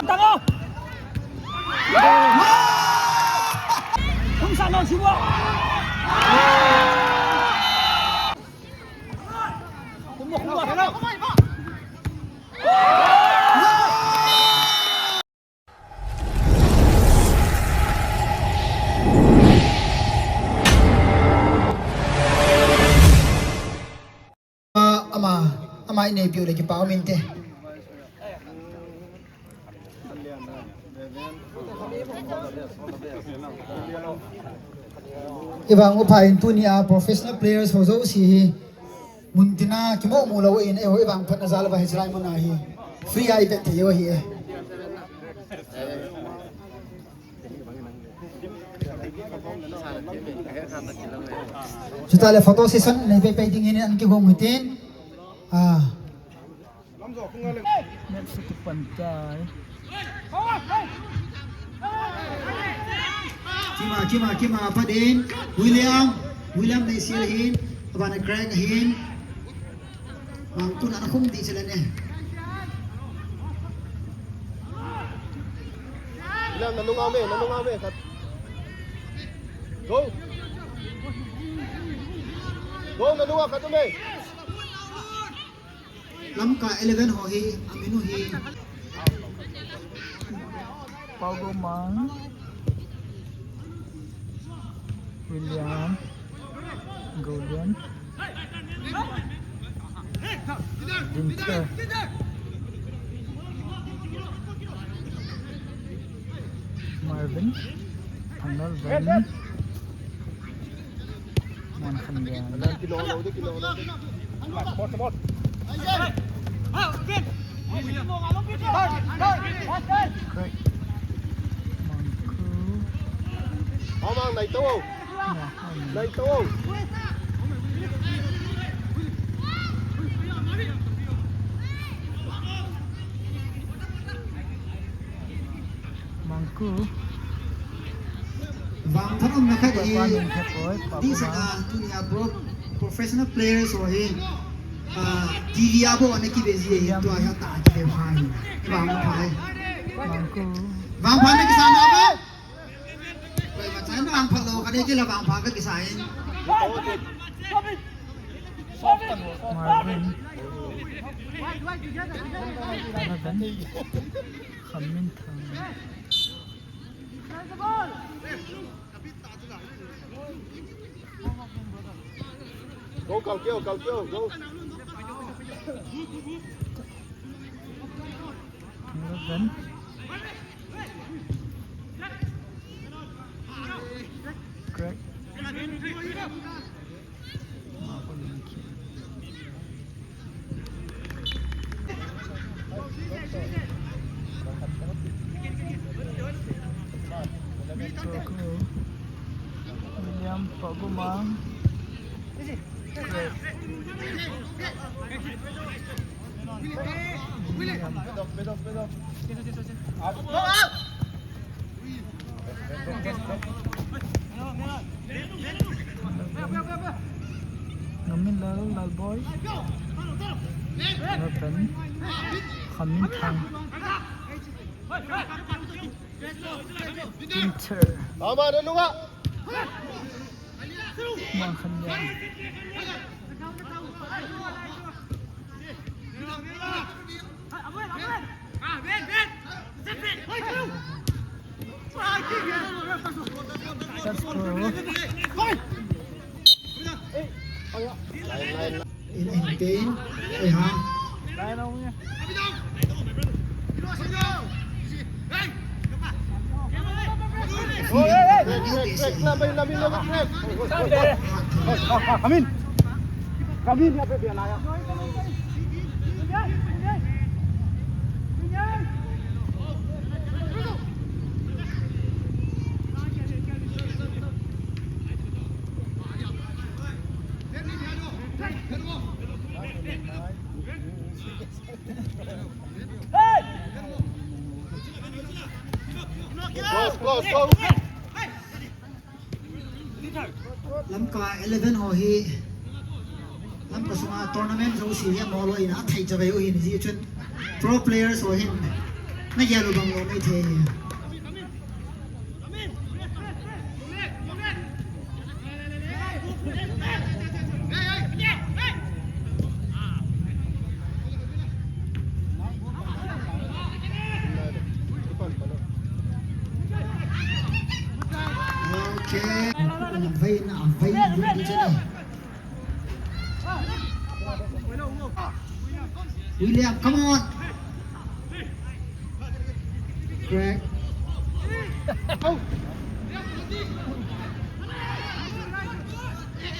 Tango! Không sao đâu chú ạ. Không được. Ama ini piu lagi pau minte. Ibang upayin tu ni professional players ho zo si muntina kimo mulaw in ibang pat nazala ba hijray mo na hi free ay bet yo hi Jutale photo session nei pe pe ding ini an ki gomutin Net satu pantai. Kima padin William nei silhin abana Greg hin mangtun anak kum di sila ne William nanungame kat Go nanunga katume lamka 11 ho hi aminu hi Pagomang William Golden Dinter Marvin Panalvan Mankandian Kilo Bot Craig Mangku Mang này tao không? Này tao không? Mangku Vang thanam na khat di sana dunia bro professional players ho hi TV abo anaki bezi to aya ta ki phai vang phai vang phai ki sana ba bai ma chan vang phalo ka de ki la vang phai ka ki sai Marvin Khamin Thang Go cầu kêu, go. Marvin Greg William Pagumang Greg William Ngamin lal boy Marvin Khamin Thang Dinter Tama nanunga. Mankandian That's pro in pain ai ha Đây đâu nha Kamin ya biar lah ya. Close. lam ka 11 ho hi tam ka sunga tournament so siya mo lo ina thai cha bai o hin ji chun pro players o hin na ya lo bang lo mai the okay vay good đi chơi William, come on. Greg.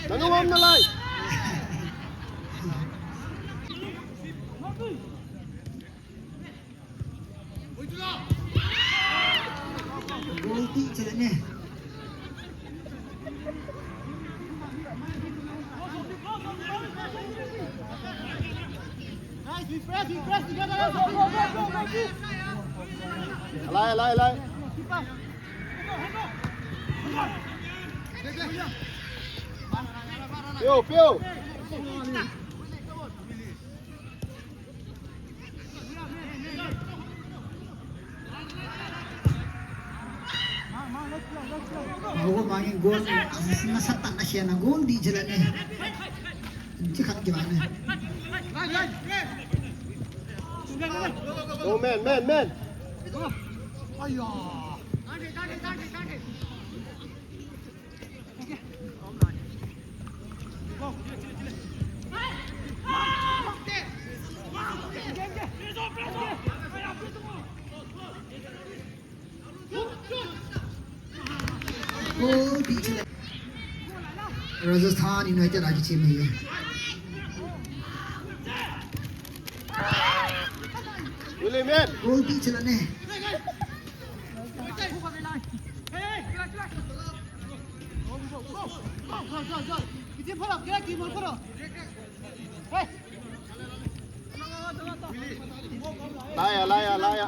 Nanu on the line. Goal đi chơi nè. Lại. Phiêu. Ako mangin goal nasatan na siya na goal di jalan eh. Hindi ka gimana? Go man. Goal di jalan. Rajasthan United आज team है ये. Willie man. Goal di jalan eh. Laya.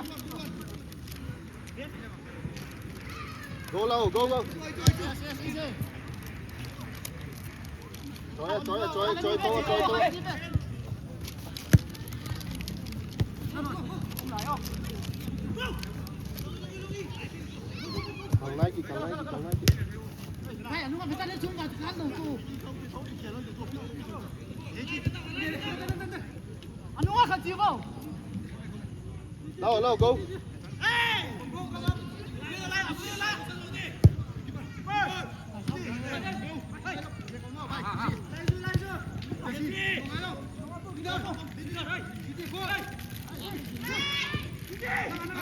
Go low. Choi. Thằng này kì. Lâu, go.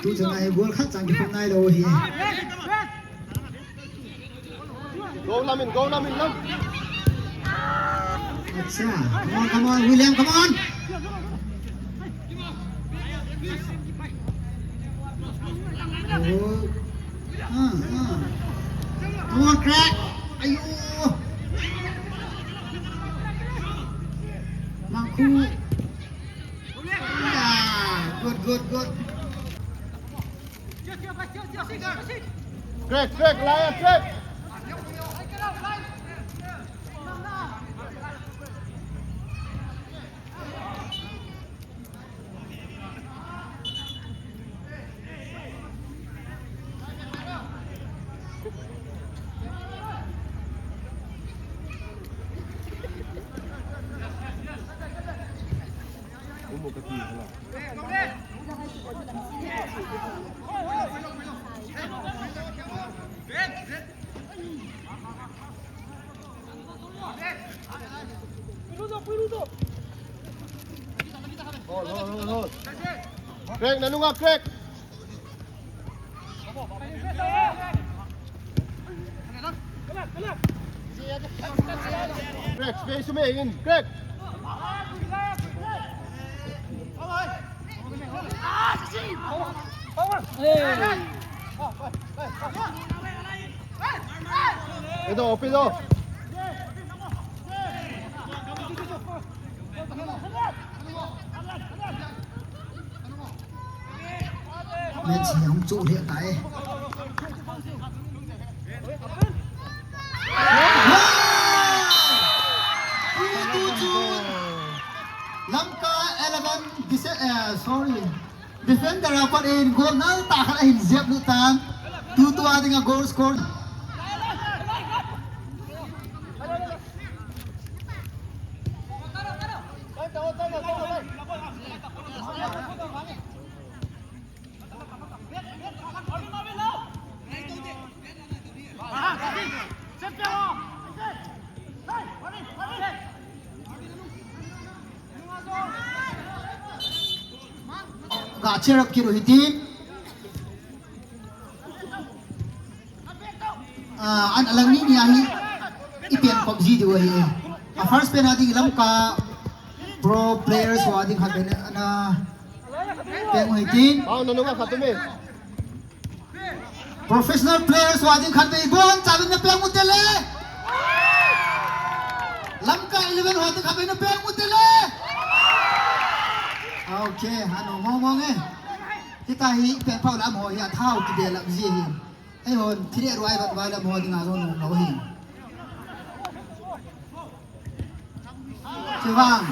Tu trận này goal khác chẳng hôm nay đâu thì. Go Lamin. Acha, come on, William, come on. Oh, come on, Craig. Ayo. Mangku. Yeah, good. Greg, Laya. Hold. Craig, nanu nga, Craig. Craig, space sumingin. Craig. Ito. Nên chỉ không trụ hiện tại. Wow! sorry. Defender dapat goal na takal ay zep lutan. 2-2 ating goal score. Cheer up kiro hitin. An alang ni niyahi ipian PUBG diwa hi. First pen ating ilam ka pro players wa ating hatin na pen hitin. Nanu nga katume. Professional players wa ating hatin ibon sabi na pen mutele. Lamka 11 wa ating hatin na pen mutele. Okay, ano ngomong kita hi pen pau la mo ya thau ki de la ji hi ai hon thire ruai bat ba la mo di nga zon no hi Chivang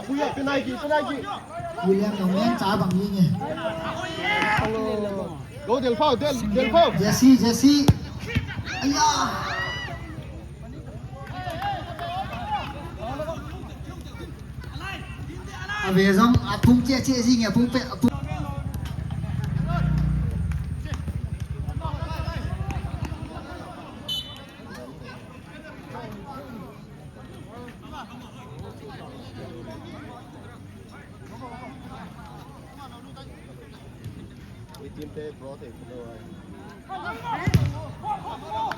puya penalty William no men cha bang ni nge go del pau Jesse aya về xong phung che gì nhỉ phung pe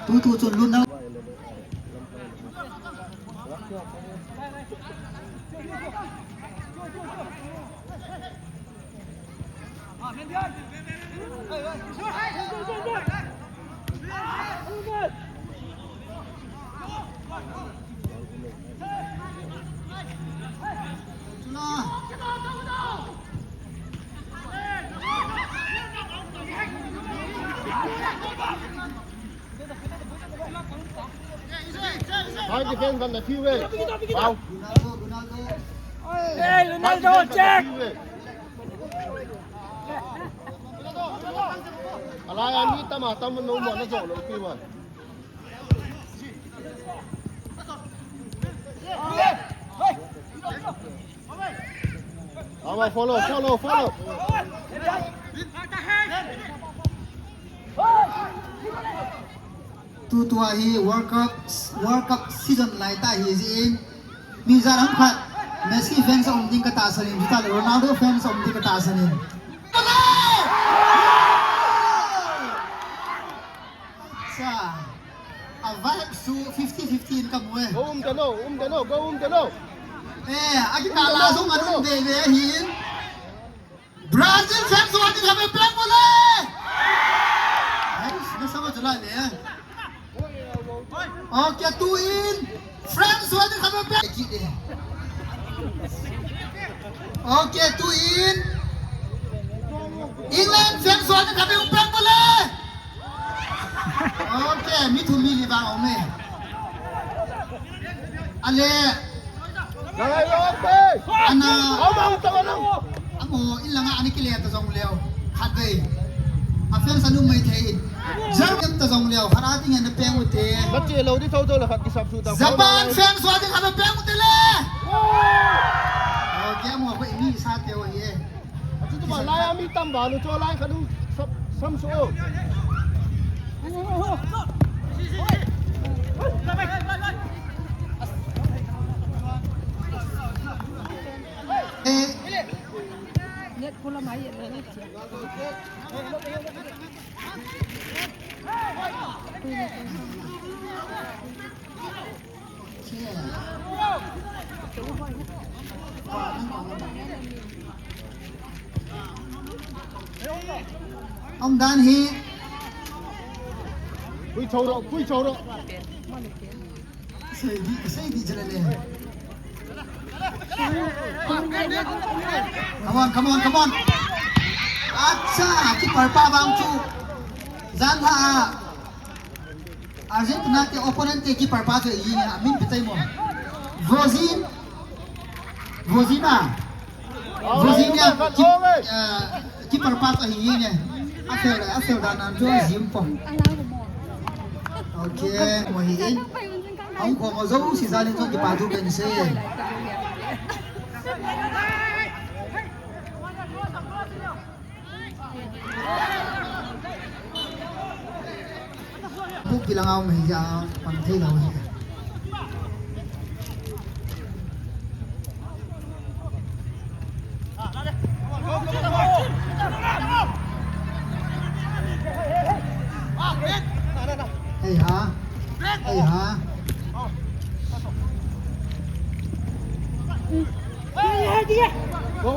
phung tu chuẩn luôn đâu High defense on the two-way. Wow. Hey, Ronaldo, check! Alaya ni tama no mo na zo lo piwan. Awa follow. tu tua hi World Cup season lai ta hi in Mizaram khat Messi fans om ding ka ta sanin juta Ronaldo fans om ding ka ta sanin sa a vibe su 50-50 ka muwe Go the no. Aki ka la so ngadun de hin Brazil fans wa ding habe plan bole ai na samajh la le Okay, 2 in. France wa ding habe plan Okay, 2 in. England fans wa ding habe plan bole Okay, mi thu mi li bang ome ale ana amo ilanga ani kile ta jong leo khat dei afen sanu mai thein German ta jong leo harati nge na peng ute Bache lo di thau la khat ki sab su ta. Japan fans wa ding habe peng ute le Okay, mo ko ini sa te wa ye Atu tu ba la mi tam ba lu cho lai khadu sam so. Net pula mai net. Ông Dan hi Kui chau ro. Say di jale le Come on. Acha, keeper pa bang chu. Zan ha. Argentina te opponent te keeper pa ke yi na amin bitai mo. Vozina keeper pa ke yi ne. After da nan jo zim po. Okay, mo hi. Ang ko mo zo si zalin zo keeper tu ben se. Buk bilang aku meja pantai lawan ni. Hey ha. Go.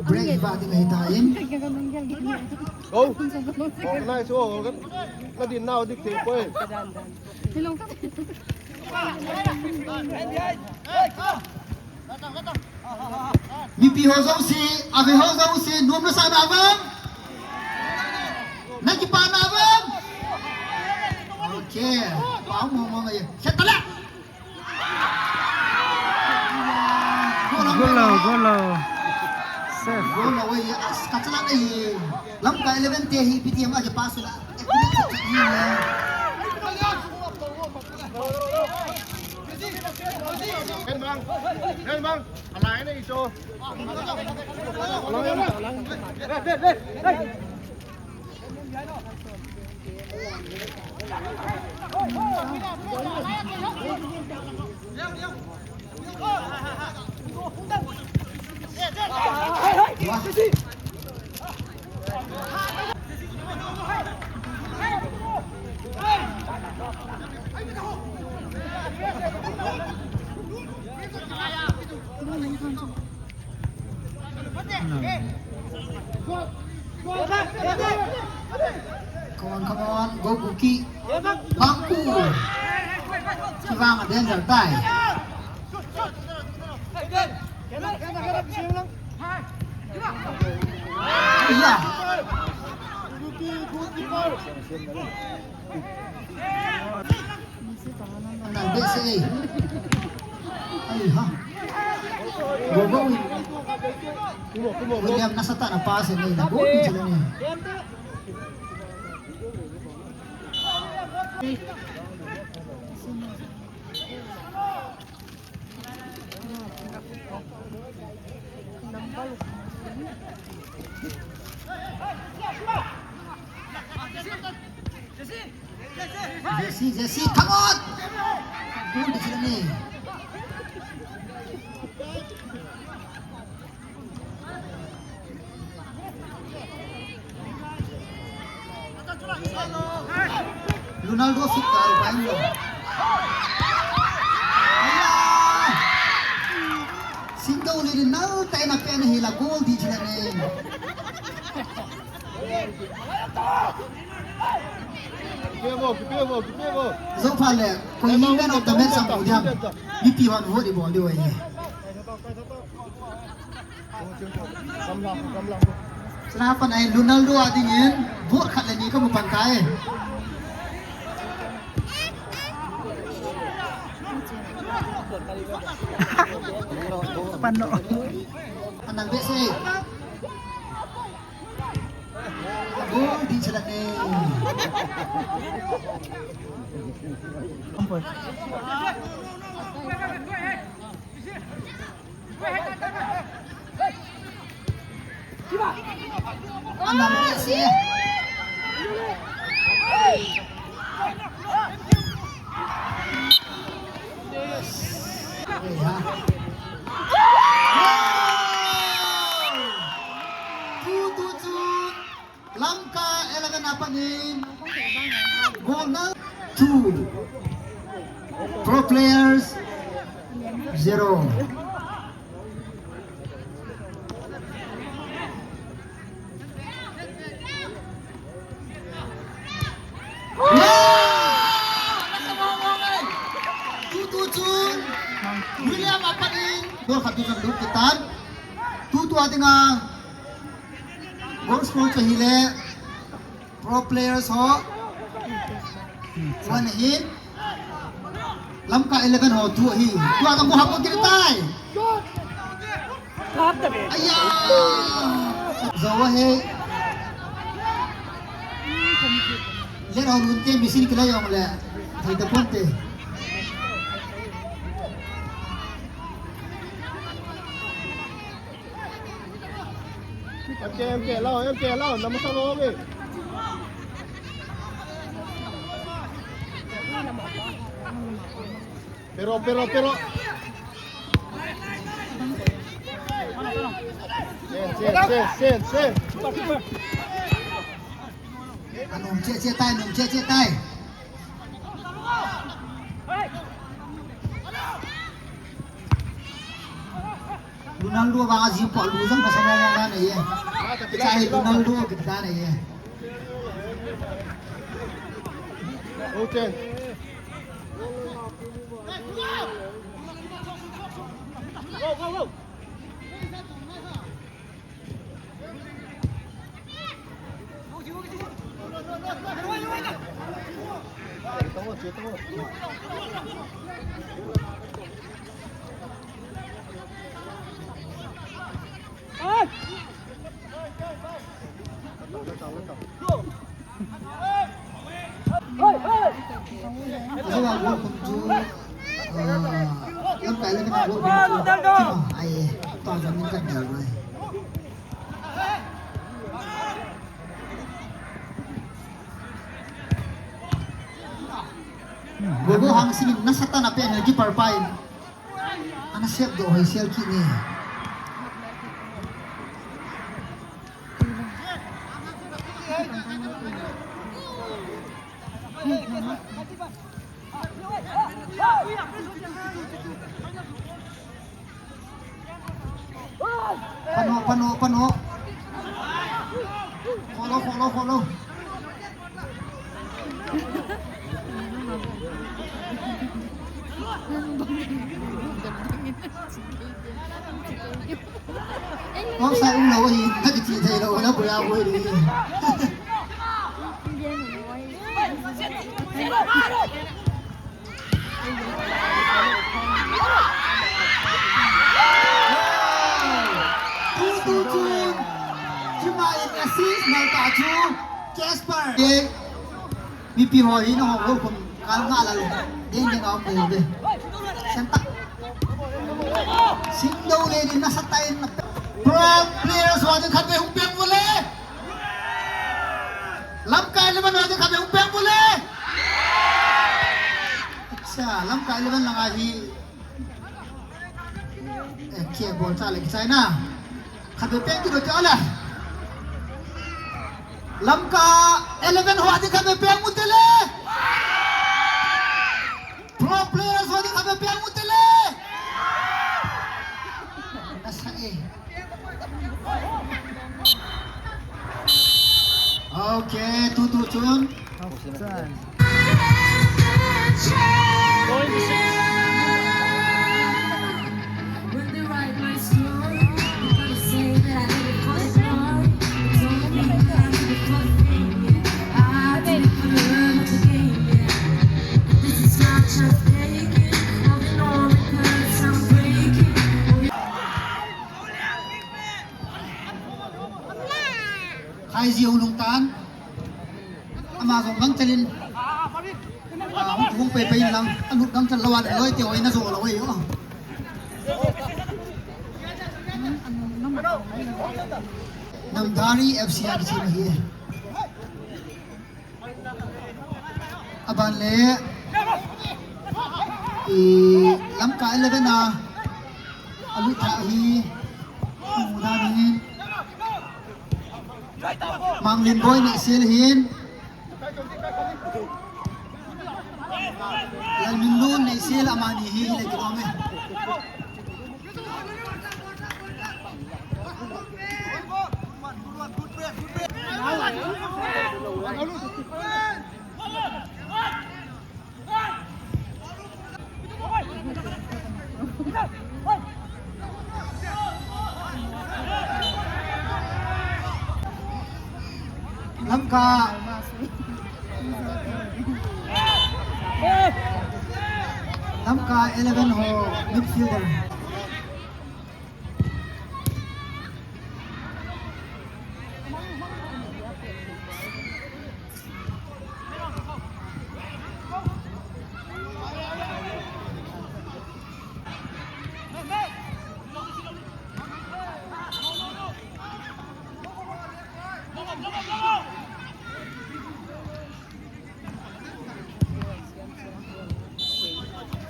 Break iba ating mahitain. Go. Nice. Nó đi nào đi kịp ơi. Mimpi hozau si, ave hozau si, nuam na sana abang. Nakipan abang. Okay, paham ngomong aja. Setala. Golo. Safe. Gol away kacala na yi. Lam ka 11 te hi PTM aja pasu na. Lên băng. Lại này cho. Lên. Come on, go Guki. Bangku. Kivang ada yang tertai. Iya. Nang BCA. Ayha. Go. William nasata na pass ni na go din sila ni. Jesse, come on! Good di sila ni. Ronaldo fit ka upayan mo. Sinta uli rin na tayo na pena hila goal di sila ni. Kipevo. So pale, kung hindi man of the men sa podium, BP1 volleyball di wala. Sanapan ay Ronaldo ating yun, buat ka lang ka mapantay. Pano. Anang besi. Goal di sila ni. Ampun. Anang besi. Langka elagan napangin. Goal na 2. Pro players 0. chun William apanin bol khatu sang duk kitan tu atinga goal score chahile pro players ho one hit lamka 11 ho tu hi tu atang buhap ko kiritai aya zawa he le ra lunte misin kila yong le thai da ponte em kể lâu nằm sau đó đi pero sen num che tai Ronaldo bang aji po lu jang pasama mong na ye chai Ronaldo kita na ye Ochen go Kasi wag mo kung ju yung kailan ka nag-work kung ju ay to ang yung kadal mo Gogo hang singin nasa tanap energy per five ana siap do hay sel kini Pano. Follow. Không sai ông lâu gì, các chị thầy lâu nó bùi ao bùi đi. Assist nào cả chú Jasper đi BP hồi nó học luôn cùng cái ngã là luôn đi như nó mù đi xem tắt xin đâu lên đi nó sát tay pro players vào những khán về hùng biếng vô lê lắm cái lên vào những khán về hùng biếng vô lê अच्छा lắm cái lên là ai thì kia ball trả lại cái na khán về biếng thì được chưa là Lamka 11 hwadi kami piang mutile Pro players hwadi kami piang mutile Nasa Okay, 2-2 chun When they write my story, you gotta say that I did it for the glory. Don't be mad. Khai diêu nung tan ama gong gang chalin hung pe pe lang anut gang chal lawan loi teo ina zo loi yo Namdhari FC a kichi hi aban le lamka 11 na alu tha hi muda ni mang lin boy ni sil hin lal min nun ni sil amani hi le ki ame Lamka 11 ho midfielder.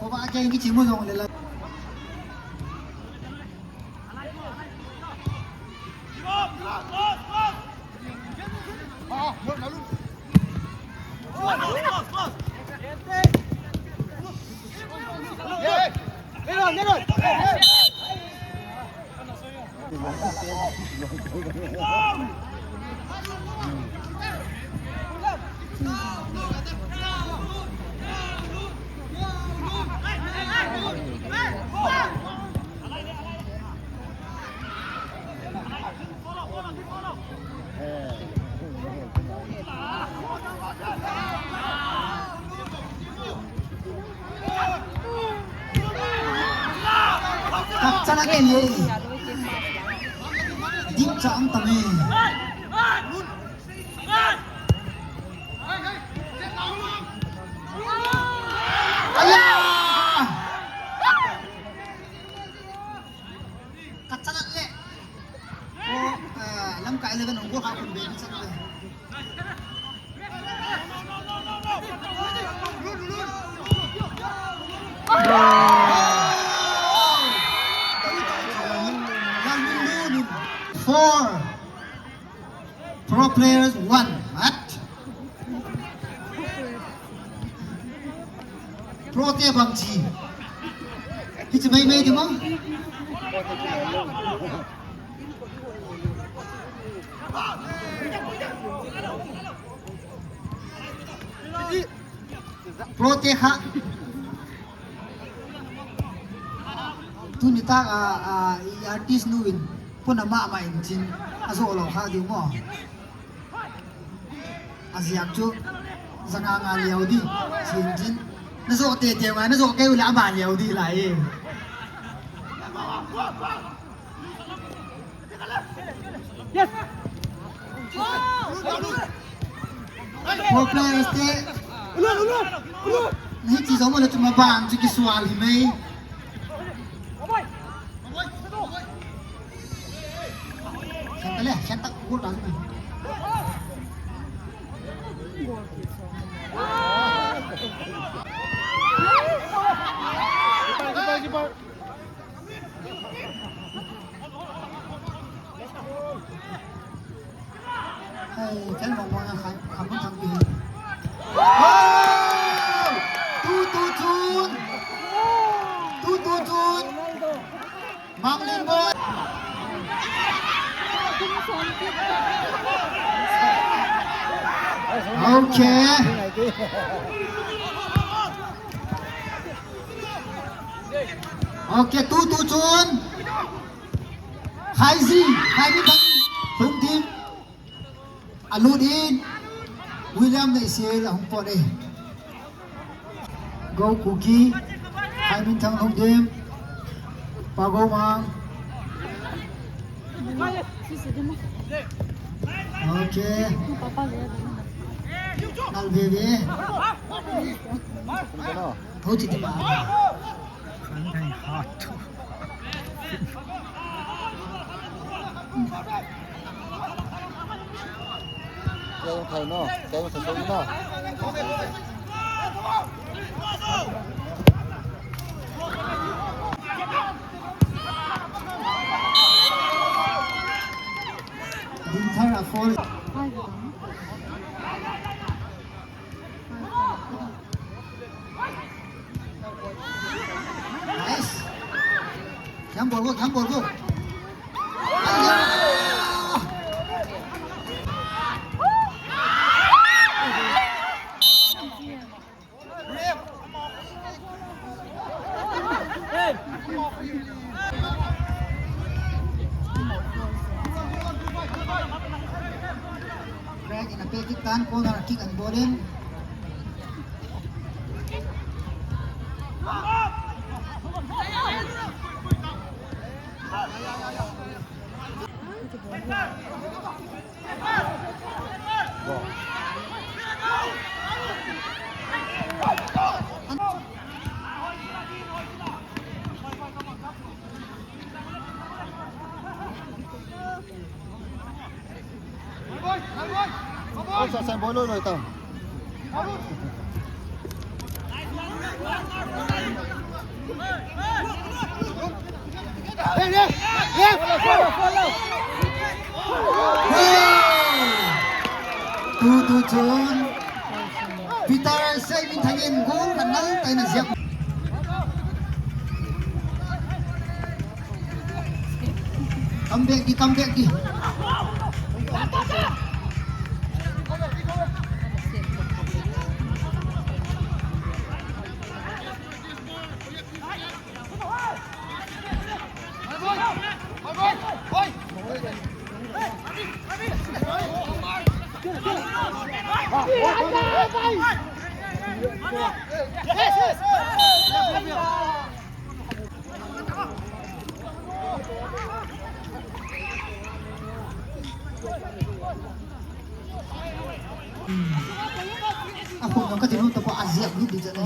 Có ba cái chỉ mua rồi là kaksanake ye dim chang tame aya kaksanake oh Lamka 11 unggo ka kun be kaksanake Four pro players, one. What? Pro te bang chi. Hit may di mo? Pro te ha. Tu ni ta artist nuin. Pun nama main jin aso lo kha di mo aziak chu zanga nga liao di jin jin na so te te ma na so ke ula ba liao di lai yes pro players te ni chi giống là chúng bang chi ki swal hi mai Kale, sentak gol dah ni. Kiper. Hey, kan mau ngah kamu tangki. Tu. Mang Limbo. Okay. Okay, tu chun. Hai bi thang hung team. Aludin. William này xe là không có đây. Go cookie. Hai bi thang hung team. Pago mang. Okay. Nal bebe. Thôi thì đi vào. Khánh Thành hot. Chơi thầy nó, chơi một thằng nó. Dinh thay là phôi. Nice. Khám bồn vô. Greg in a pe kick tan corner kick and ball in. Ôi sao xem bối luôn rồi tao. Đi đi. Đi. Tu chun. Peter say min thangin goal kan nang tay na siap. Come back đi. Ako nang katino to po Asia ni di jana.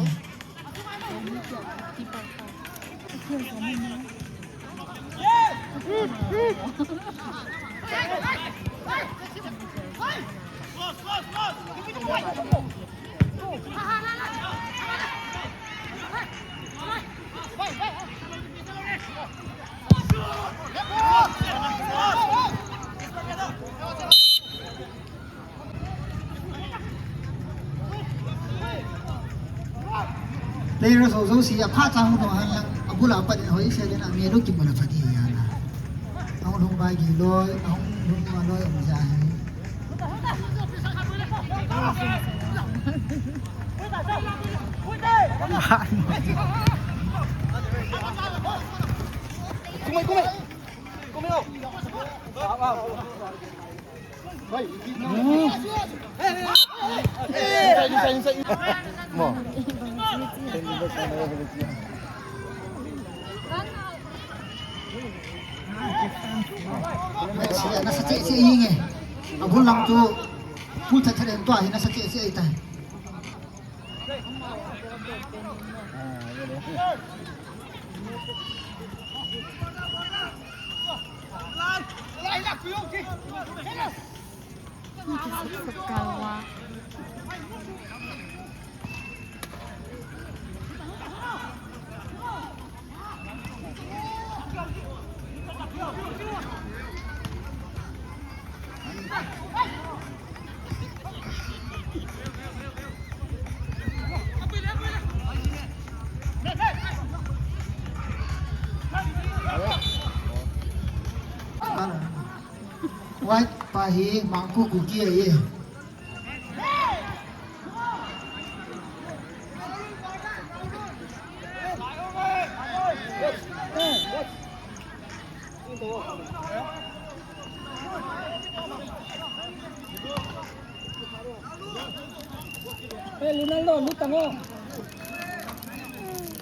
Players also siya pa chang no han lang abula pa din hoy siya din ami ro ki mona phati ya na ang long ba gi loy ang long ma loy am ja hai Come đâu. Vào. Đây. Đi. Mo. siya nasa che che ing eh abul lang tu full ta tharen to ai nasa che che ai ta white pahi mangku kuki ye Linaldo, lutang mo.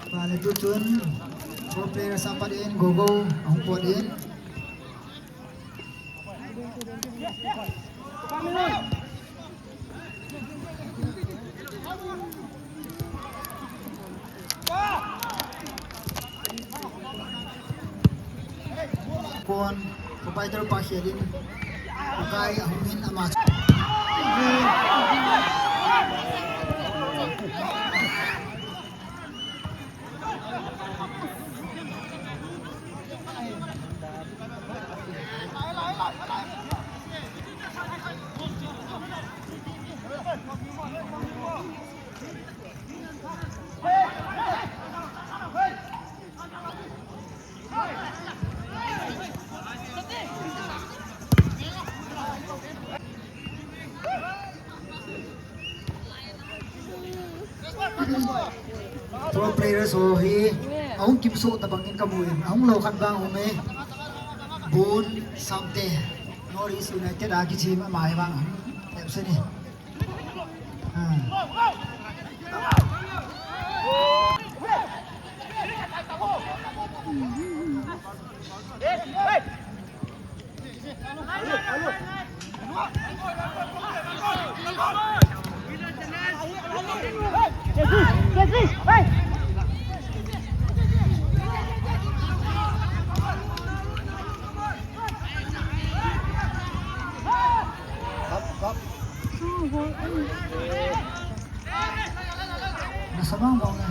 Bale tu chun pro player sampai in go ang pot in pon provider pa siya din kay ahungin amas pro players ho hi ahung kim su ta bangin kamuin ahung lo khan bang home bun samte North East United agi chim mai bang em se ni Masama mo nga.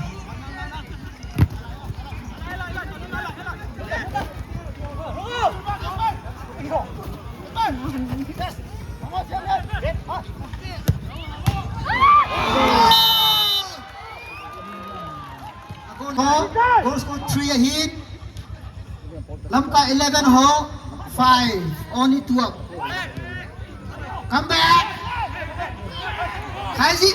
Goal score 3 ahead. Lamka 11 ho, 5, only 2 up. Come back. Kaisi.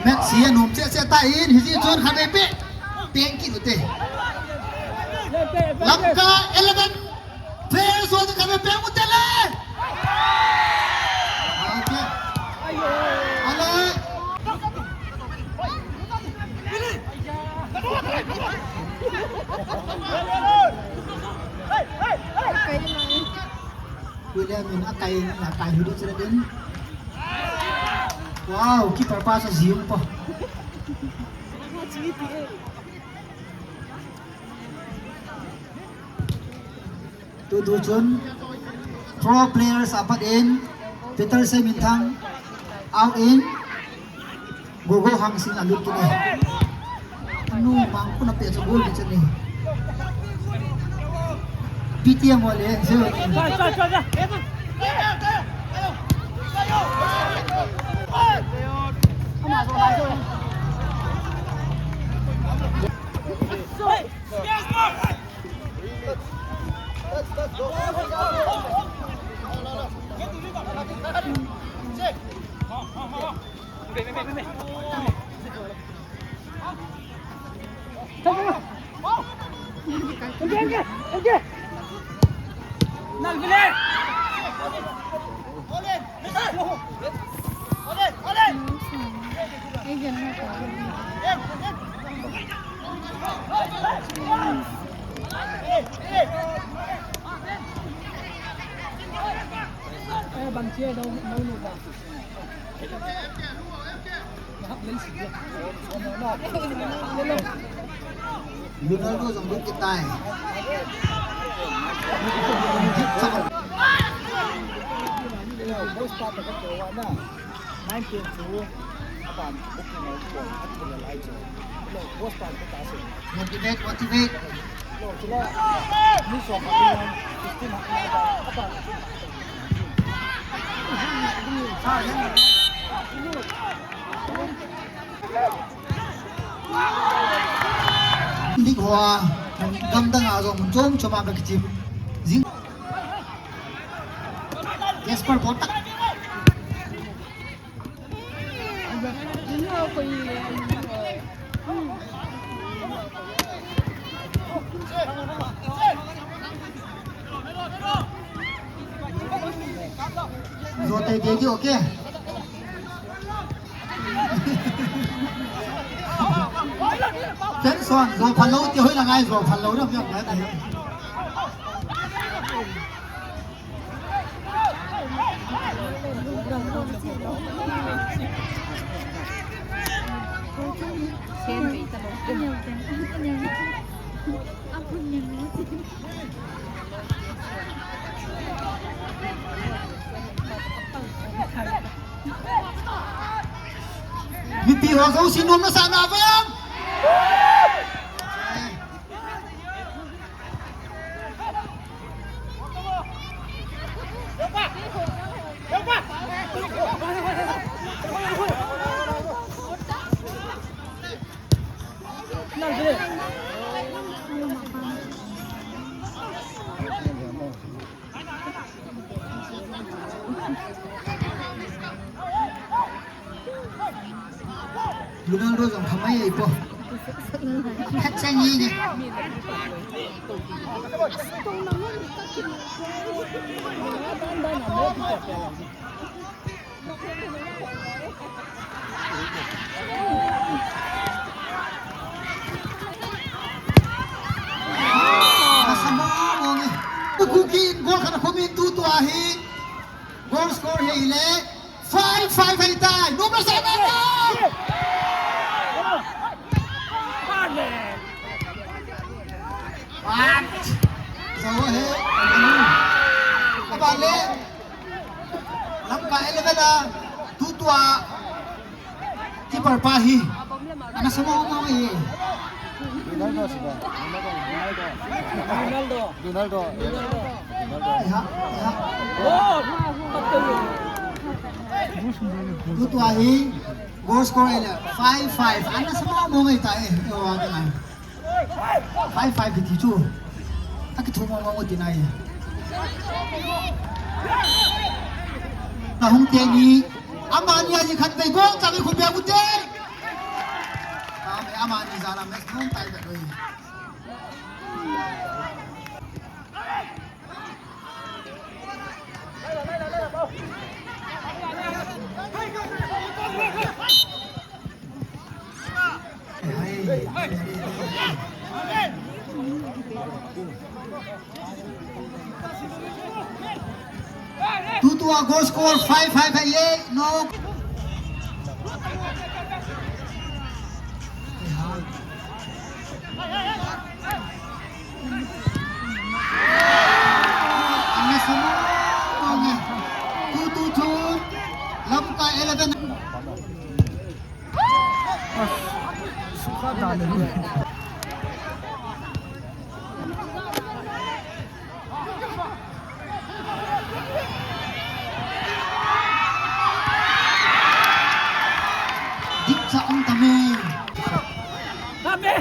Messi nôm sẽ tay in hiji chon khane pe pengki ute Lamka 11 players on khane peng utele okay ale William min akai na kai hidup sila din. Wow, keeper pa sa ziyong pa. Tudujun pro players apat in Peter Semintang out in Gogo hang sin alut kini. Ano mangko na pesa gol di sini. PTM wale zero. Bằng chia đâu đâu lụt à? Hấp lên xịt được. Ronaldo dòng nước cái tài. Motivate, motivate. Lig Hoa gam dang a zong chom choma ka kichim zing Jesper botak Zote gegi okay Thế rồi, rồi phần lâu tiêu hơi là ngay rồi, phần lâu đâu nhầm đấy. VP Hòa Dấu xin luôn nó sẵn nào phải không? Ronaldo dòng thầm mấy po hết xe nhi nhỉ Cookie goal kana komin tu tu ahi goal score he ile 5-5 hai tai number 7 what so he bale lam ka 11 la tu tu a keeper pa hi ana samo mo hi Ronaldo sudah. Ronaldo. ya ya Oh, betul. tu tu ahi goal score ile 5-5 ana samo mo ngai tai o wa kana 5-5 thì chú các cái thua ngon ngon này là không tiền gì Amania gì khăn về gong chẳng bị khủng bố quốc tế mày Amania ra làm mấy không tay vậy rồi Tutua goal score 5-5 hai ye no Anna semua ngomong tu lam ka 11 suka dah ni. Diksa ang tami Nabi.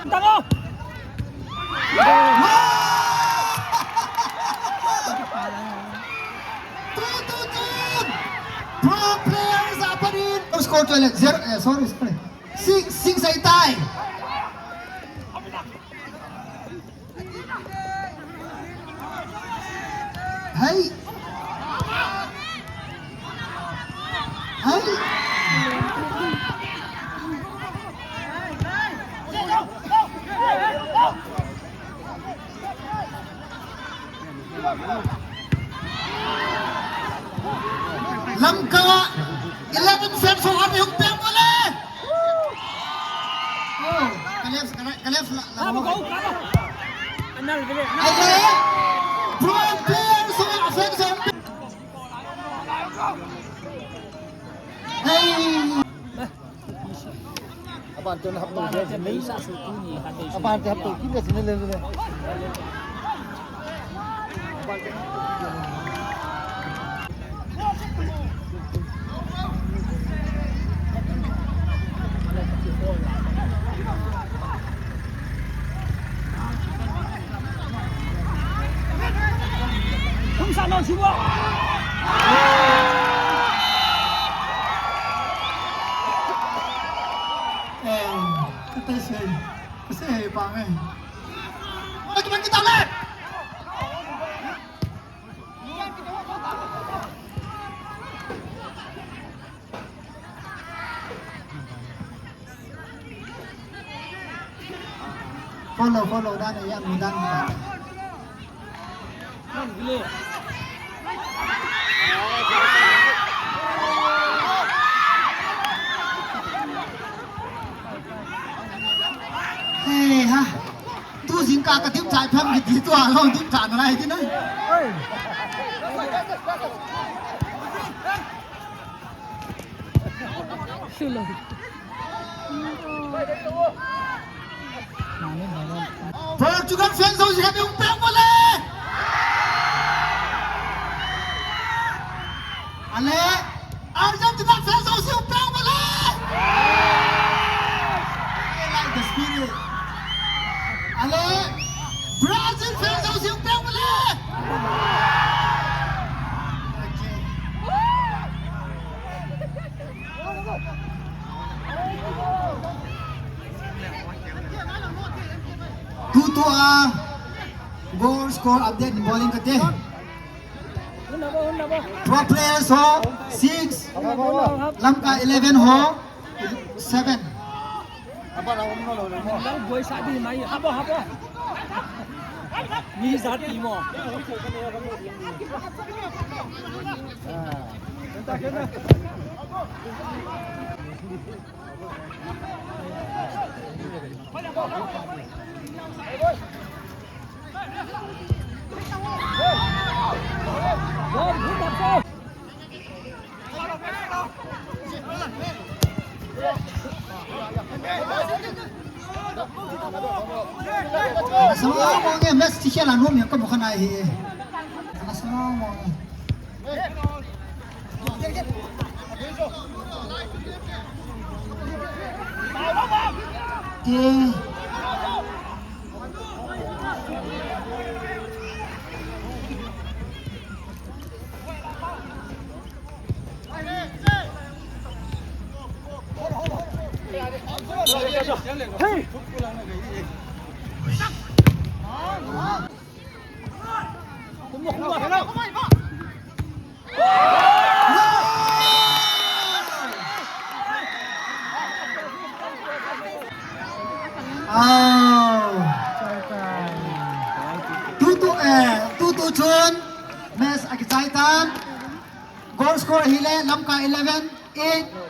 Tango. Pro players apa ni? Score toilet 0 sorry 6 sai tai. Hai. Hai. Langka 11 fans so kami humpeng boleh. Oh, kalef Apa kau? Anal beli. Ayo. Pro players so offensive. Hey. Apaan tuh hap tuh Ada sini? bisa sukunya habis. Apaan tuh hap tuh kita sini lele. Không sao đâu chú ạ. Kasi pangay. Ay, tuman kita ulit! Follow dan yan, mudan kita. Kan beli. Hey ha, tu xin cả cái tiếp trái phim cái tí tòa không tiếp trả nó này chứ đấy. Sudah. Portugal fans đâu gì kami umpang boleh. Ale, Argentina fans au siêu bang mà lên. I like the spirit. Ale, Brazil fans au siêu bang mà lên. Tu goal score update ni bowling kate. Pro players ho 6, Lamka 11 ho 7. Apa nak ngomong lo? Đang với xã đi máy hấp hấp mi giá tí mò rồi không đặt đâu Semua orang yang mesti siapa lah nom yang kau bukan ai. Semua orang. Tutu Chun, Mes Akitaitan, goal score hile Lamka 11, 8.